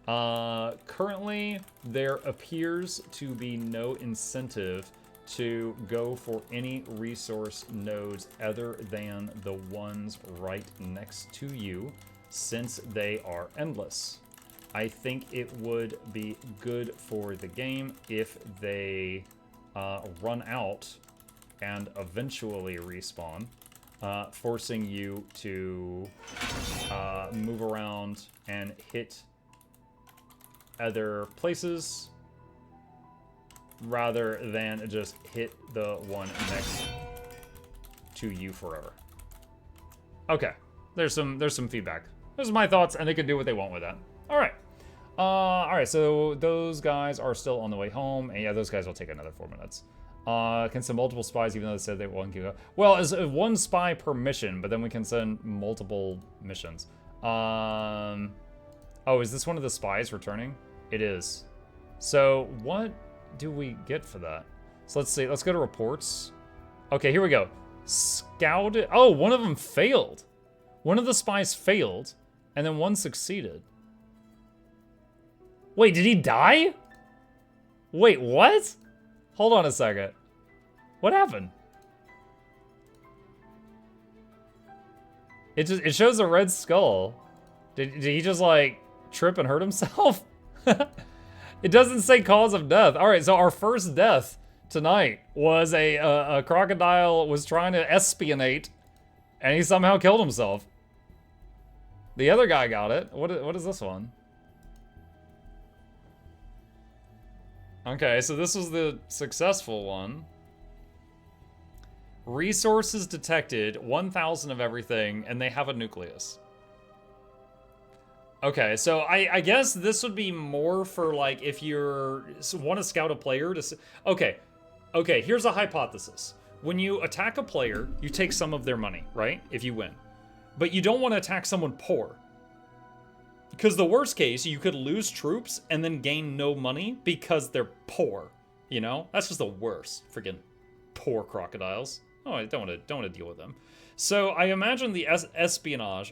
Currently, there appears to be no incentive to go for any resource nodes other than the ones right next to you, since they are endless. I think it would be good for the game if they run out and eventually respawn, forcing you to move around and hit other places rather than just hit the one next to you forever. Okay, there's some feedback. Those are my thoughts, and they can do what they want with that. All right, so those guys are still on the way home, and yeah, those guys will take another 4 minutes. Can send multiple spies even though they said they won't go. Well, it's one spy per mission, but then we can send multiple missions. Oh, is this one of the spies returning? It is. So what do we get for that? So let's see. Let's go to reports. Okay, here we go. Scouted. Oh, one of them failed. One of the spies failed, and then one succeeded. Wait, did he die? Wait, what? Hold on a second. What happened? It shows a red skull. Did he just like trip and hurt himself? It doesn't say cause of death. All right, so our first death tonight was a crocodile was trying to espionate, and he somehow killed himself. The other guy got it. What is this one? Okay, so this was the successful one. Resources detected, 1,000 of everything, and they have a nucleus. Okay, so I guess this would be more for like if you're want to scout a player to. Okay, here's a hypothesis. When you attack a player, you take some of their money, right? If you win, but you don't want to attack someone poor. Because the worst case, you could lose troops and then gain no money because they're poor. You know, that's just the worst. Freaking poor crocodiles. Oh, I don't want to deal with them. So I imagine the espionage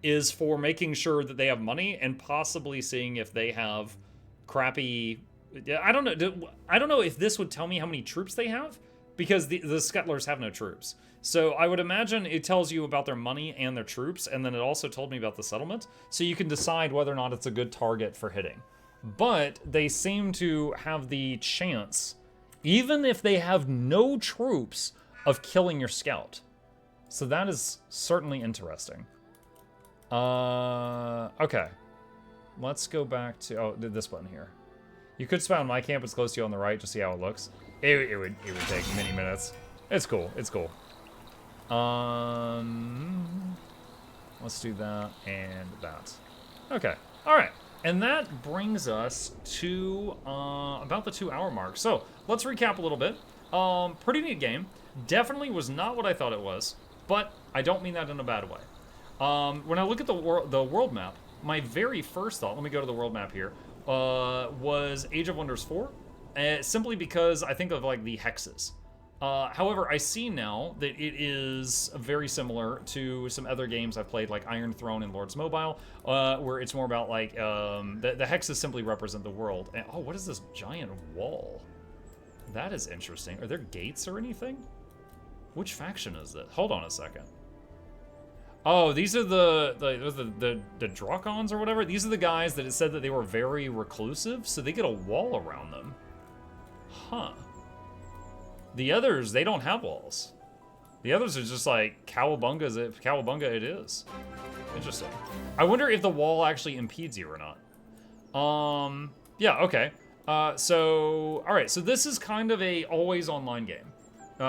is for making sure that they have money and possibly seeing if they have crappy. I don't know if this would tell me how many troops they have, because the scuttlers have no troops. So I would imagine it tells you about their money and their troops, and then it also told me about the settlement, so you can decide whether or not it's a good target for hitting. But they seem to have the chance, even if they have no troops, of killing your scout. So that is certainly interesting. Okay. Let's go back to, this button here. You could spy on my camp, it's close to you on the right, just see how it looks. It would take many minutes. It's cool, it's cool. Let's do that and that. Okay, all right. And that brings us to about the 2 hour mark. So let's recap a little bit. Pretty neat game. Definitely was not what I thought it was, but I don't mean that in a bad way. When I look at the world map, my very first thought, let me go to the world map here, was Age of Wonders 4, simply because I think of like the hexes. However, I see now that it is very similar to some other games I've played, like Iron Throne and Lords Mobile, where it's more about like, the hexes simply represent the world. And, oh, what is this giant wall? That is interesting. Are there gates or anything? Which faction is it? Hold on a second. Oh, these are the Drakons or whatever. These are the guys that it said that they were very reclusive, so they get a wall around them. Huh. The others, they don't have walls. The others are just like cowabunga it is. Interesting. I wonder if the wall actually impedes you or not. Yeah, okay. So, all right, so this is kind of a always online game.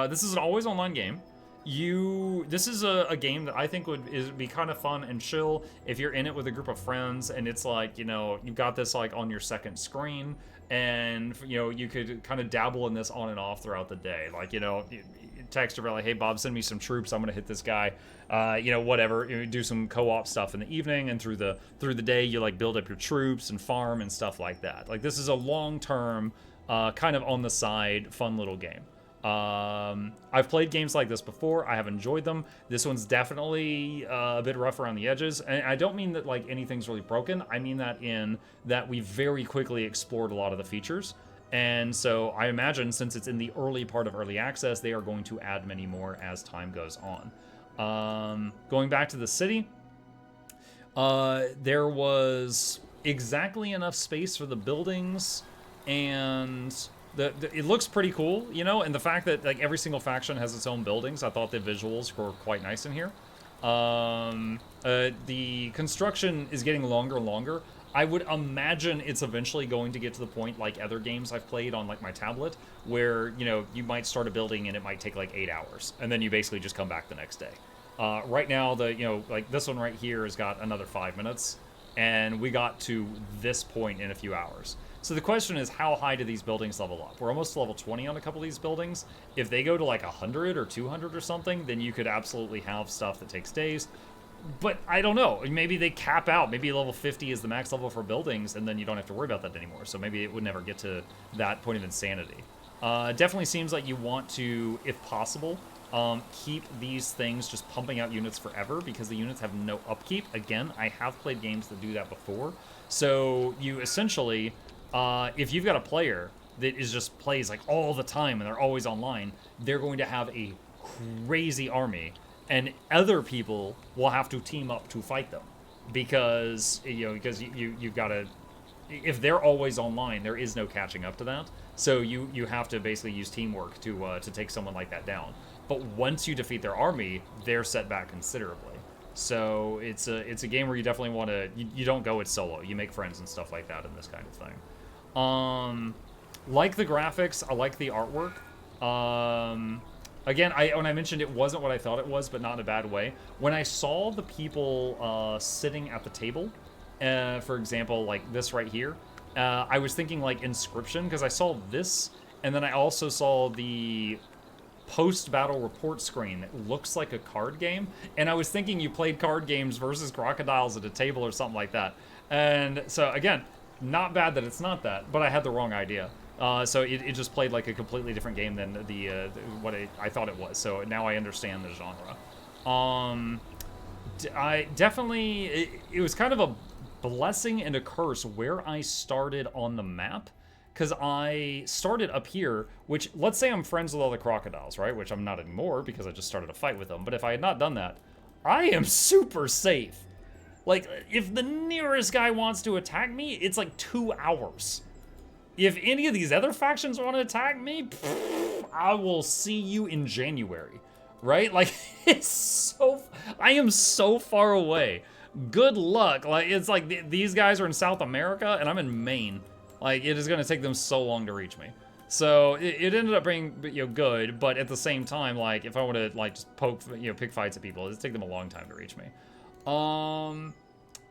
This is an always online game. This is a game that I think would be kind of fun and chill if you're in it with a group of friends, and it's like, you know, you've got this like on your second screen, and you know, you could kind of dabble in this on and off throughout the day. Like, you know, you text over like, hey Bob, send me some troops, I'm gonna hit this guy. You know, whatever. You do some co-op stuff in the evening, and through the day you like build up your troops and farm and stuff like that. Like, this is a long-term kind of on the side fun little game. I've played games like this before. I have enjoyed them. This one's definitely a bit rough around the edges. And I don't mean that like anything's really broken. I mean that in that we very quickly explored a lot of the features. And so I imagine since it's in the early part of early access, they are going to add many more as time goes on. Going back to the city, there was exactly enough space for the buildings, and it looks pretty cool, you know, and the fact that like every single faction has its own buildings, I thought the visuals were quite nice in here. The construction is getting longer and longer. I would imagine it's eventually going to get to the point like other games I've played on like my tablet where, you know, you might start a building and it might take like 8 hours and then you basically just come back the next day. Right now, like this one right here has got another 5 minutes and we got to this point in a few hours. So the question is, how high do these buildings level up? We're almost to level 20 on a couple of these buildings. If they go to like 100 or 200 or something, then you could absolutely have stuff that takes days. But I don't know. Maybe they cap out. Maybe level 50 is the max level for buildings, and then you don't have to worry about that anymore. So maybe it would never get to that point of insanity. Definitely seems like you want to, if possible, keep these things just pumping out units forever because the units have no upkeep. Again, I have played games that do that before. So you essentially, if you've got a player that is just plays like all the time and they're always online, they're going to have a crazy army. And other people will have to team up to fight them because, you know, because you've got to, if they're always online, there is no catching up to that. So you have to basically use teamwork to take someone like that down. But once you defeat their army, they're set back considerably. So it's a game where you definitely want to, you don't go it solo. You make friends and stuff like that in this kind of thing. Like the graphics, I like the artwork. Again, when I mentioned it wasn't what I thought it was, but not in a bad way. When I saw the people sitting at the table, for example, like this right here, I was thinking like Inscription, because I saw this, and then I also saw the post-battle report screen that looks like a card game, and I was thinking you played card games versus crocodiles at a table or something like that. And so, again, not bad that it's not that, but I had the wrong idea. So it just played like a completely different game than what I thought it was. So now I understand the genre. I definitely, it was kind of a blessing and a curse where I started on the map, because I started up here, which, let's say I'm friends with all the crocodiles, right? Which I'm not anymore because I just started a fight with them. But if I had not done that, I am super safe. Like, if the nearest guy wants to attack me, it's like 2 hours. If any of these other factions want to attack me, I will see you in January, right? Like, I am so far away. Good luck. Like, it's like these guys are in South America and I'm in Maine. Like, it is going to take them so long to reach me. So it ended up being, you know, good, but at the same time, like, if I want to like just pick fights at people, it'd take them a long time to reach me.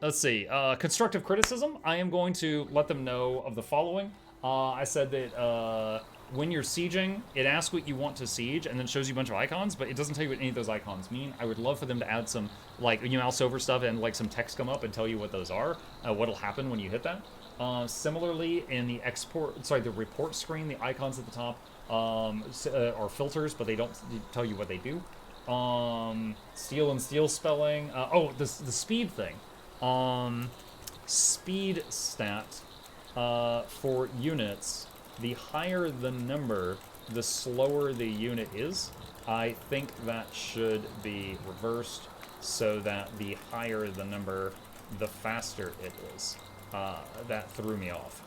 Let's see. Constructive criticism. I am going to let them know of the following. I said that when you're sieging, it asks what you want to siege and then shows you a bunch of icons, but it doesn't tell you what any of those icons mean. I would love for them to add some, like, you mouse over stuff and like some text come up and tell you what those are, what'll happen when you hit that. Similarly, in the the report screen, the icons at the top are filters, but they don't tell you what they do. Steel and steel spelling. The speed thing. Speed stat. For units, the higher the number, the slower the unit is. I think that should be reversed so that the higher the number, the faster it is. That threw me off.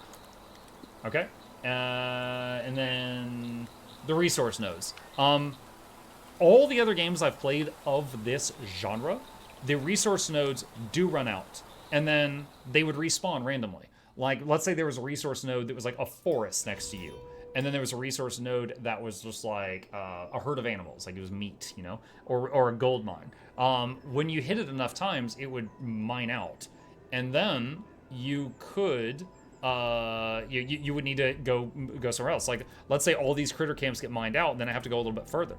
Okay. And then the resource nodes. All the other games I've played of this genre, the resource nodes do run out, and then they would respawn randomly. Like, let's say there was a resource node that was like a forest next to you, and then there was a resource node that was just like a herd of animals, like it was meat, you know, or a gold mine. When you hit it enough times, it would mine out, and then you could you would need to go somewhere else. Like, let's say all these critter camps get mined out, and then I have to go a little bit further,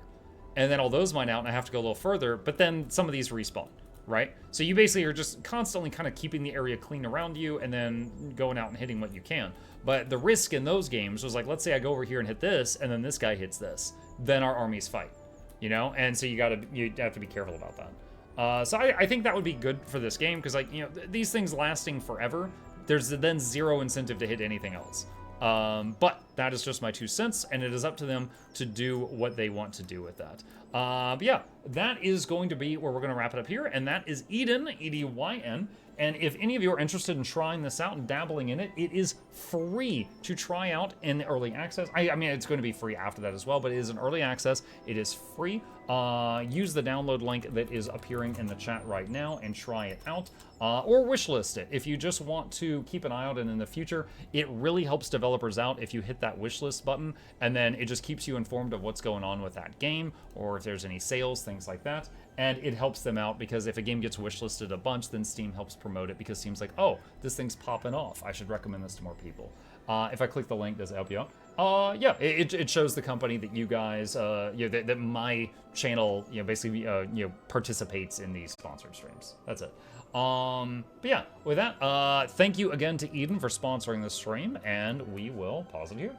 and then all those mine out, and I have to go a little further, but then some of these respawn. right? So you basically are just constantly kind of keeping the area clean around you and then going out and hitting what you can. But the risk in those games was like, let's say I go over here and hit this, and then this guy hits this. Then our armies fight, you know? And so you have to be careful about that. So I think that would be good for this game, because, like, you know, these things lasting forever, there's then zero incentive to hit anything else. But that is just my 2 cents, and it is up to them to do what they want to do with that. But yeah, that is going to be where we're going to wrap it up here, and that is Edyn, E-D-Y-N. And if any of you are interested in trying this out and dabbling in it, it is free to try out in early access. I mean, it's going to be free after that as well, but it is an early access. It is free. Use the download link that is appearing in the chat right now and try it out. Or wishlist it. If you just want to keep an eye out and in the future, it really helps developers out if you hit that wishlist button, and then it just keeps you informed of what's going on with that game, or if there's any sales, things like that. And it helps them out, because if a game gets wishlisted a bunch, then Steam helps promote it, because Steam's like, oh, this thing's popping off. I should recommend this to more people. If I click the link, does it help you out? Yeah, it shows the company that you guys, you know, that my channel, you know, basically, you know, participates in these sponsored streams. That's it. But yeah, with that, thank you again to Edyn for sponsoring this stream, and we will pause it here.